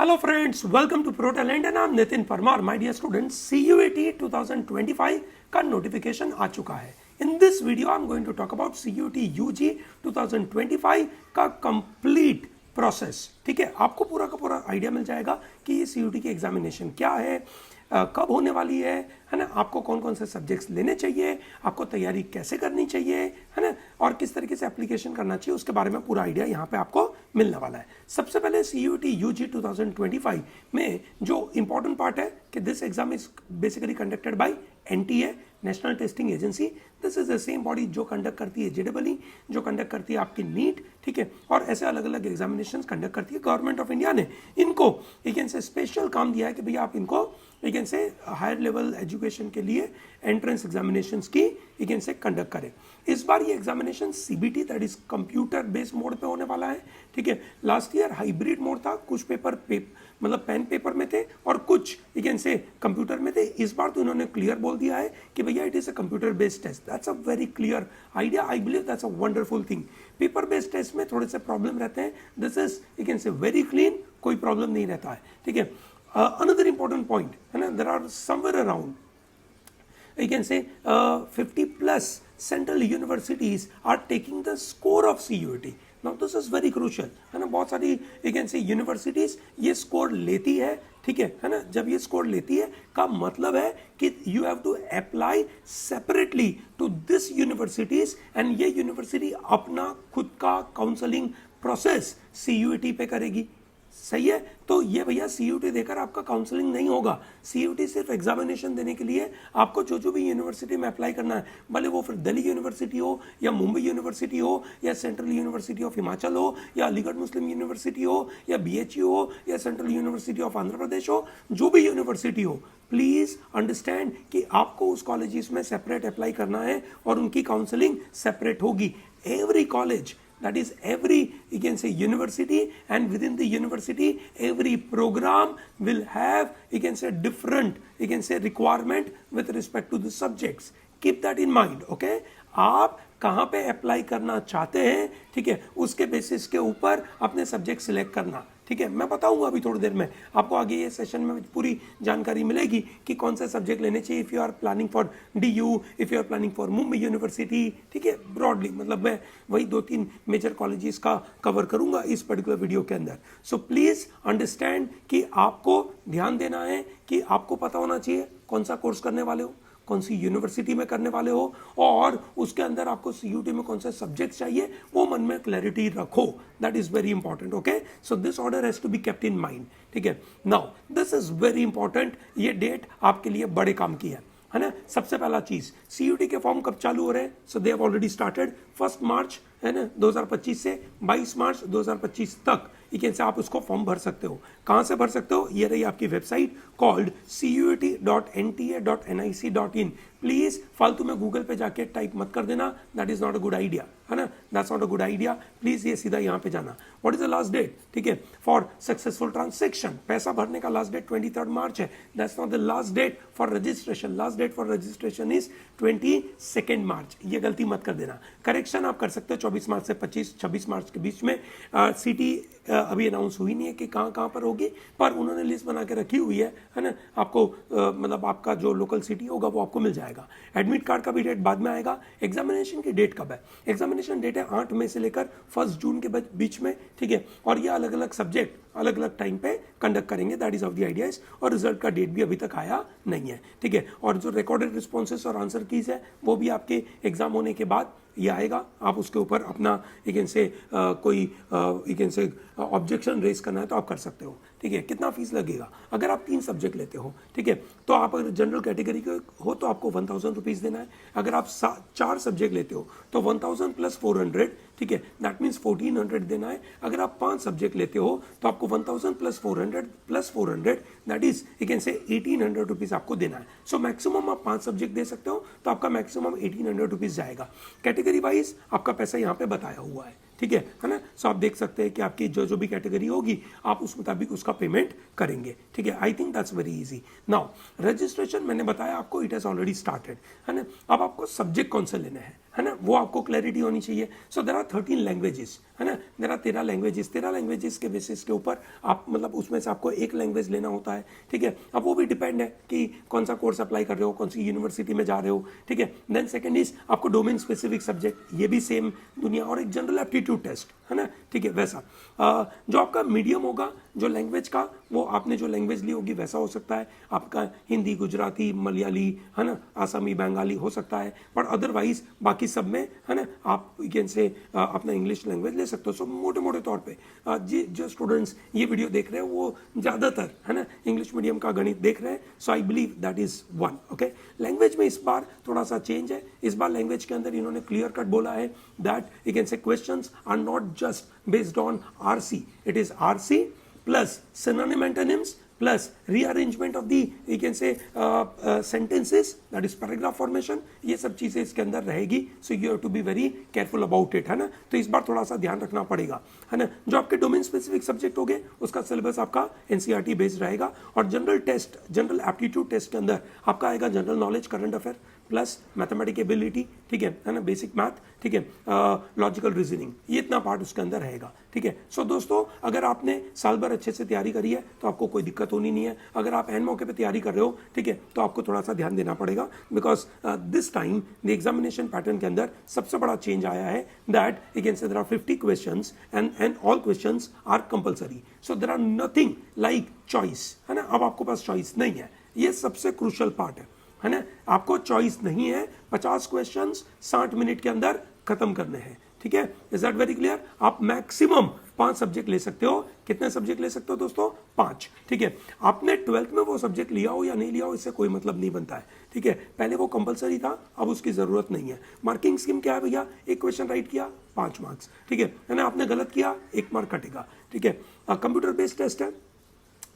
Hello friends, welcome to Pro Talent and I'm Nitin Parmar. My dear students, CUET 2025 का notification आ चुका है. In this video, I'm going to talk about CUET UG 2025 का complete process. ठीक है, आपको पूरा का पूरा आइडिया मिल जाएगा कि ये CUET की एग्जामिनेशन क्या है, कब होने वाली है ना, आपको कौन कौन से सब्जेक्ट्स लेने चाहिए, आपको तैयारी कैसे करनी चाहिए, है ना, और किस तरीके से एप्लीकेशन करना चाहिए, उसके बारे में पूरा आइडिया यहाँ पे आपको मिलने वाला है. सबसे पहले CUET UG 2025 में जो इंपॉर्टेंट पार्ट है कि this exam is basically conducted by NTA, national testing agency. This is the same body जो कंडक्ट करती है JEE, जो कंडक्ट करती है आपकी नीट. ठीक है, और ऐसे अलग अलग एग्जामिनेशन कंडक्ट करती है. गवर्नमेंट ऑफ इंडिया ने इनको एक से स्पेशल काम दिया है कि भैया आप इनको एक से हायर लेवल एजुकेशन के लिए एंट्रेंस एग्जामिनेशंस की एक से कंडक्ट करें. इस बार ये examination CBT that is computer based mode पे होने वाला है. ठीक है, लास्ट ईयर हाइब्रिड मोड था, कुछ पेपर मतलब पेन पेपर में थे और कुछ एक से कंप्यूटर में थे. इस बार तो इन्होंने क्लियर बोल दिया है कि भैया it is a computer based test. That's a very clear idea. I believe that's a wonderful thing. Paper based test में थोड़े से प्रॉब्लम रहते हैं. दिस इज एक से वेरी क्लीन, कोई प्रॉब्लम नहीं रहता है. ठीक है, another important point है ना, there are somewhere around you can say 50 plus central universities are taking the score of CUET. Now this is very crucial है ना. बहुत सारी you can say universities ये स्कोर लेती है. ठीक है ना, जब ये स्कोर लेती है का मतलब है कि you have to apply separately to this universities and ये यूनिवर्सिटी अपना खुद का काउंसलिंग प्रोसेस CUET पे करेगी. सही है, तो ये भैया CUET देकर आपका काउंसलिंग नहीं होगा. CUET सिर्फ एग्जामिनेशन देने के लिए आपको जो भी यूनिवर्सिटी में अप्लाई करना है, भले वो फिर दिल्ली यूनिवर्सिटी हो या मुंबई यूनिवर्सिटी हो या सेंट्रल यूनिवर्सिटी ऑफ हिमाचल हो या अलीगढ़ मुस्लिम यूनिवर्सिटी हो या BHU हो या central university of Andhra Pradesh हो, जो भी यूनिवर्सिटी हो, प्लीज अंडरस्टैंड कि आपको उस कॉलेजेस में सेपरेट अप्लाई करना है और उनकी काउंसलिंग सेपरेट होगी. Every college, that is every you can say university, and within the university every program will have you can say different you can say requirement with respect to the subjects. Keep that in mind. Okay, आप कहाँ पे apply करना चाहते हैं, ठीक है, उसके basis के ऊपर अपने सब्जेक्ट सिलेक्ट करना. ठीक है, मैं बताऊंगा अभी थोड़ी देर में आपको. आगे ये सेशन में पूरी जानकारी मिलेगी कि कौन सा सब्जेक्ट लेने चाहिए if you are planning for DU, if you are planning for Mumbai university. ठीक है, ब्रॉडली मतलब मैं वही 2-3 मेजर कॉलेजेस का कवर करूंगा इस पर्टिकुलर वीडियो के अंदर. सो प्लीज अंडरस्टैंड कि आपको ध्यान देना है कि आपको पता होना चाहिए कौन सा कोर्स करने वाले हो, कौन सी यूनिवर्सिटी में करने वाले हो, और उसके अंदर आपको CUET में कौन सा सब्जेक्ट चाहिए, वो मन में क्लैरिटी रखो. That is very important. Okay, so this order has to be kept in mind. ठीक है, now this is very important. ये डेट आपके लिए बड़े काम की है ना. सबसे पहला चीज, CUET के फॉर्म कब चालू हो रहे हैं? सो दे हैव ऑलरेडी स्टार्टेड 1 मार्च है ना 2025 से 22 मार्च 2025 तक एक से आप उसको फॉर्म भर सकते हो. कहां से भर सकते हो? ये रही आपकी वेबसाइट कॉल्ड CUET.nta.nic.in. प्लीज फालतू में गूगल पे जाके टाइप मत कर देना. That is not a good idea है ना. That's not a good idea. Please ये सीधा यहाँ पे जाना. What is the last date? ठीक है, फॉर सक्सेसफुल ट्रांजेक्शन, पैसा भरने का लास्ट डेट 23 मार्च है. That's not the last date for registration. Last date for registration is 22 March. ये गलती मत कर देना. करेक्शन आप कर सकते हो 24 मार्च से 26 मार्च के बीच में. सिटी अभी अनाउंस हुई नहीं है कि कहाँ पर होगी, पर उन्होंने लिस्ट बना के रखी हुई है ना. आपको मतलब आपका जो लोकल सिटी होगा वो आपको मिल जाएगा. एडमिट कार्ड का भी डेट बाद में आएगा. एग्जामिनेशन की डेट कब है? एग्जामिनेशन डेट है 8 मई से लेकर 1 जून के बीच में. ठीक है, और ये अलग अलग सब्जेक्ट अलग अलग टाइम पे कंडक्ट करेंगे. That is of the ideas. और रिजल्ट का डेट भी अभी तक आया नहीं है. ठीक है, और जो रिकॉर्डेड रिस्पॉन्सेस और आंसर कीज है वो भी आपके एग्जाम होने के बाद ये आएगा. आप उसके ऊपर अपना एक से कोई एक से ऑब्जेक्शन रेज करना है तो आप कर सकते हो. ठीक है, कितना फीस लगेगा? अगर आप 3 सब्जेक्ट लेते हो, ठीक है, तो आप अगर जनरल कैटेगरी के हो तो आपको 1000 रुपीज देना है. अगर आप 4 सब्जेक्ट लेते हो तो 1000 प्लस 400, ठीक है, दैट मीन्स 1400 देना है. अगर आप 5 सब्जेक्ट लेते हो तो आपको 1000 plus 400 that is you can से 1800 रुपीज आपको देना है. सो मैक्सिमम आप 5 सब्जेक्ट दे सकते हो तो आपका मैक्सिमम 1800 रुपीज जाएगा. कैटेगरी वाइज आपका पैसा यहाँ पे बताया हुआ है. ठीक है ना। सो आप देख सकते हैं कि आपकी जो जो भी कैटेगरी होगी आप उस मुताबिक उसका पेमेंट करेंगे, ठीक है। I think that's very easy. Now registration मैंने बताया आपको, इट हैज ऑलरेडी स्टार्टेड, है ना। अब आपको सब्जेक्ट कौन से लेने हैं, है ना, वो आपको क्लैरिटी होनी चाहिए। सो देयर आर 13 लैंग्वेजेस, है ना, देयर आर 13 लैंग्वेजेस। 13 लैंग्वेजेस के बेसिस के ऊपर आप मतलब उसमें से आपको एक लैंग्वेज लेना होता है, ठीक है। अब वो भी डिपेंड है कि कौन सा कोर्स अप्लाई कर रहे हो, कौन सी यूनिवर्सिटी में जा रहे हो, ठीक है। देन सेकंड इज आपको डोमेन स्पेसिफिक सब्जेक्ट, ये भी सेम दुनिया, और एक जनरल एप्टीट्यूड टेस्ट, है ना, ठीक है। वैसा जो आपका मीडियम होगा जो लैंग्वेज का, वो आपने जो लैंग्वेज ली होगी वैसा हो सकता है आपका, हिंदी, गुजराती, मलयाली, है ना, आसामी, बंगाली हो सकता है, बट अदरवाइज बाकी सब में, है ना, आप कैन से अपना इंग्लिश लैंग्वेज ले सकते हो। सो मोटे मोटे तौर पे जो स्टूडेंट्स ये वीडियो देख रहे हैं वो ज़्यादातर, है ना, इंग्लिश मीडियम का गणित देख रहे हैं। So I believe that is one, okay. Language में इस बार थोड़ा सा चेंज है। इस बार लैंग्वेज के अंदर इन्होंने क्लियर कट बोला है that you can say questions are not just based on RC, it is RC plus synonym antonyms plus rearrangement of the you can say sentences, that is paragraph formation, ये सब चीजें इसके अंदर रहेगी। So you have to be very careful about it, है ना। तो इस बार थोड़ा सा ध्यान रखना पड़ेगा, है ना। जो आपके डोमेन स्पेसिफिक सब्जेक्ट होंगे उसका सिलेबस आपका एनसीईआरटी बेस्ड रहेगा, और general test, general aptitude test के अंदर आपका आएगा general knowledge, current affair plus mathematic ability, ठीक है ना, बेसिक मैथ, ठीक है, लॉजिकल रीजनिंग, ये इतना पार्ट उसके अंदर रहेगा, ठीक है। सो दोस्तों अगर आपने साल भर अच्छे से तैयारी करी है तो आपको कोई दिक्कत होनी नहीं है। अगर आप एन मौके पे तैयारी कर रहे हो, ठीक है, तो आपको थोड़ा सा ध्यान देना पड़ेगा, because this time the examination pattern के अंदर सबसे बड़ा चेंज आया है that you can say there are 50 questions and all questions are compulsory. So there are nothing like choice, है ना। अब आपको पास चॉइस नहीं है, ये सबसे क्रूशियल पार्ट है ना। आपको चॉइस नहीं है, 50 क्वेश्चंस 60 मिनट के अंदर खत्म करने हैं, ठीक है। Is that very clear? आप मैक्सिमम 5 सब्जेक्ट ले सकते हो। कितने सब्जेक्ट ले सकते हो दोस्तों? 5, ठीक है। आपने 12th में वो सब्जेक्ट लिया हो या नहीं लिया हो इससे कोई मतलब नहीं बनता है, ठीक है। पहले वो कंपलसरी था, अब उसकी जरूरत नहीं है। मार्किंग स्कीम क्या है भैया? एक क्वेश्चन राइट किया 5 मार्क्स, ठीक है ना। आपने गलत किया 1 मार्क कटेगा, ठीक है। कंप्यूटर बेस्ड टेस्ट है,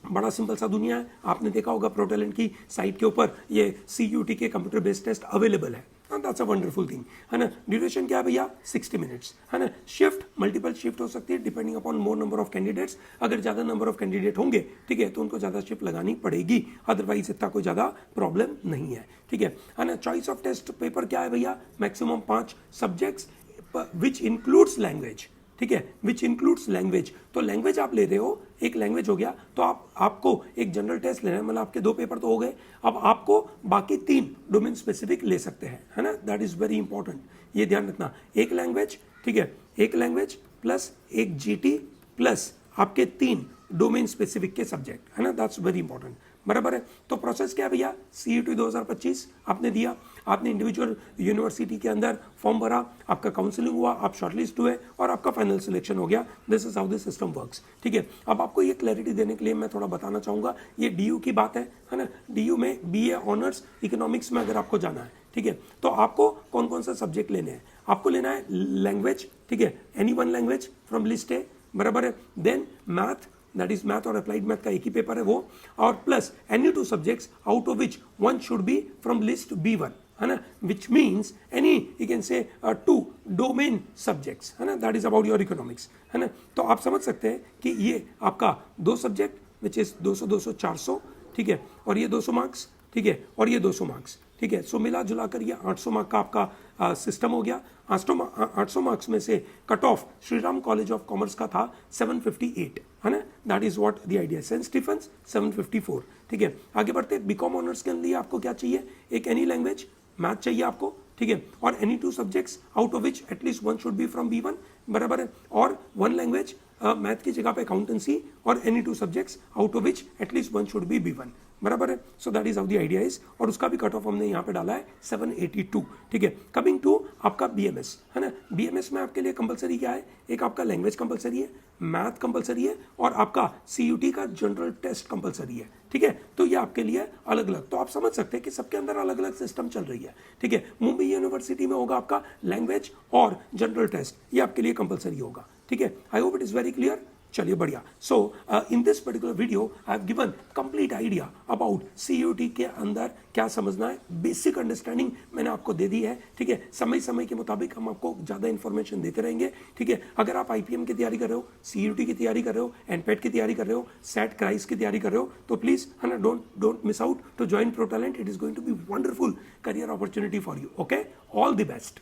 बड़ा सिंपल सा दुनिया है। आपने देखा होगा प्रोटैलेंट की साइट के ऊपर ये CUT के कंप्यूटर बेस्ड टेस्ट अवेलेबल है, दैट्स अ वंडरफुल थिंग, है ना। ड्यूरेशन क्या है भैया? 60 मिनट्स, है ना। शिफ्ट मल्टीपल शिफ्ट हो सकती है depending upon more number of candidates. अगर ज्यादा नंबर ऑफ कैंडिडेट होंगे, ठीक है, तो उनको ज्यादा शिफ्ट लगानी पड़ेगी, अदरवाइज इतना कोई ज्यादा प्रॉब्लम नहीं है, ठीक है ना। चॉइस ऑफ टेस्ट पेपर क्या है भैया? Maximum 5 subjects which includes language, ठीक है, विच इंक्लूड्स लैंग्वेज। तो लैंग्वेज आप ले रहे हो, एक लैंग्वेज हो गया, तो आपको एक जनरल टेस्ट लेना है, मतलब आपके 2 पेपर तो हो गए। अब आपको बाकी 3 डोमेन स्पेसिफिक ले सकते हैं, है ना। दैट इज वेरी इंपॉर्टेंट, ये ध्यान रखना। एक लैंग्वेज, ठीक है, एक लैंग्वेज प्लस एक GT प्लस आपके 3 डोमेन स्पेसिफिक के सब्जेक्ट, है ना। दैट्स वेरी इंपॉर्टेंट, बराबर है। तो प्रोसेस क्या है भैया? CUT 2025 आपने दिया, आपने इंडिविजुअल यूनिवर्सिटी के अंदर फॉर्म भरा, आपका काउंसलिंग हुआ, आप शॉर्टलिस्ट हुए और आपका फाइनल सिलेक्शन हो गया। This is how this system works, ठीक है। अब आपको ये क्लैरिटी देने के लिए मैं थोड़ा बताना चाहूंगा, ये DU की बात है ना। DU में BA ऑनर्स इकोनॉमिक्स में अगर आपको जाना है, ठीक है, तो आपको कौन कौन सा सब्जेक्ट लेने हैं? आपको लेना है लैंग्वेज, ठीक है, any one language from list A, बराबर है। Then math, that is math और अप्लाइड मैथ का एक ही पेपर है वो, और plus any 2 subjects out of which 1 should be from list B1, है ना, which means any you can say 2 domain subjects, है ना। That is about your economics, है ना। तो आप समझ सकते हैं कि ये आपका 2 सब्जेक्ट विच इज 200 200 400, ठीक है, और ये 200 मार्क्स, ठीक है, और ये 200 मार्क्स, ठीक है। सो मिला जुलाकर ये 800 मार्क का आपका सिस्टम हो गया। 800 मार्क्स में से cut off Shri Ram College of Commerce का था 758, है ना। That is what the idea. Saint Stephen's 754, ठीक है। आगे बढ़ते, बीकॉम ऑनर्स के लिए आपको क्या चाहिए? एक एनी लैंग्वेज, मैथ चाहिए आपको, ठीक है, और any 2 subjects out of which at least 1 should be from B1, बराबर है, और 1 लैंग्वेज, मैथ की जगह पे अकाउंटेंसी, और any 2 subjects out of which at least 1 should B B1, बराबर है। So that is how the idea is, और उसका भी कट ऑफ हमने यहाँ पे डाला है 782, ठीक है। कमिंग टू आपका BMS, है ना। BMS में आपके लिए कंपलसरी क्या है? एक आपका लैंग्वेज कंपलसरी है, मैथ कंपलसरी है, और आपका CUT का जनरल टेस्ट कंपलसरी है, ठीक है। तो ये आपके लिए अलग अलग, तो आप समझ सकते हैं कि सबके अंदर अलग अलग सिस्टम चल रही है, ठीक है। मुंबई यूनिवर्सिटी में होगा आपका लैंग्वेज और जनरल टेस्ट, ये आपके लिए कंपलसरी होगा, ठीक है। I hope it is very clear. चलिए बढ़िया. So in this particular video I have given complete idea about CUET के अंदर क्या समझना है, बेसिक अंडरस्टैंडिंग मैंने आपको दे दी है. ठीक है, समय समय के मुताबिक हम आपको ज़्यादा इन्फॉर्मेशन देते रहेंगे. ठीक है, अगर आप IPM की तैयारी कर रहे हो, CUET की तैयारी कर रहे हो, NPET की तैयारी कर रहे हो, सेट क्राइस की तैयारी कर रहे हो, तो प्लीज़ है ना, don't miss out to join Pro Talent. It is going to be wonderful career opportunity for you. Okay, all the best.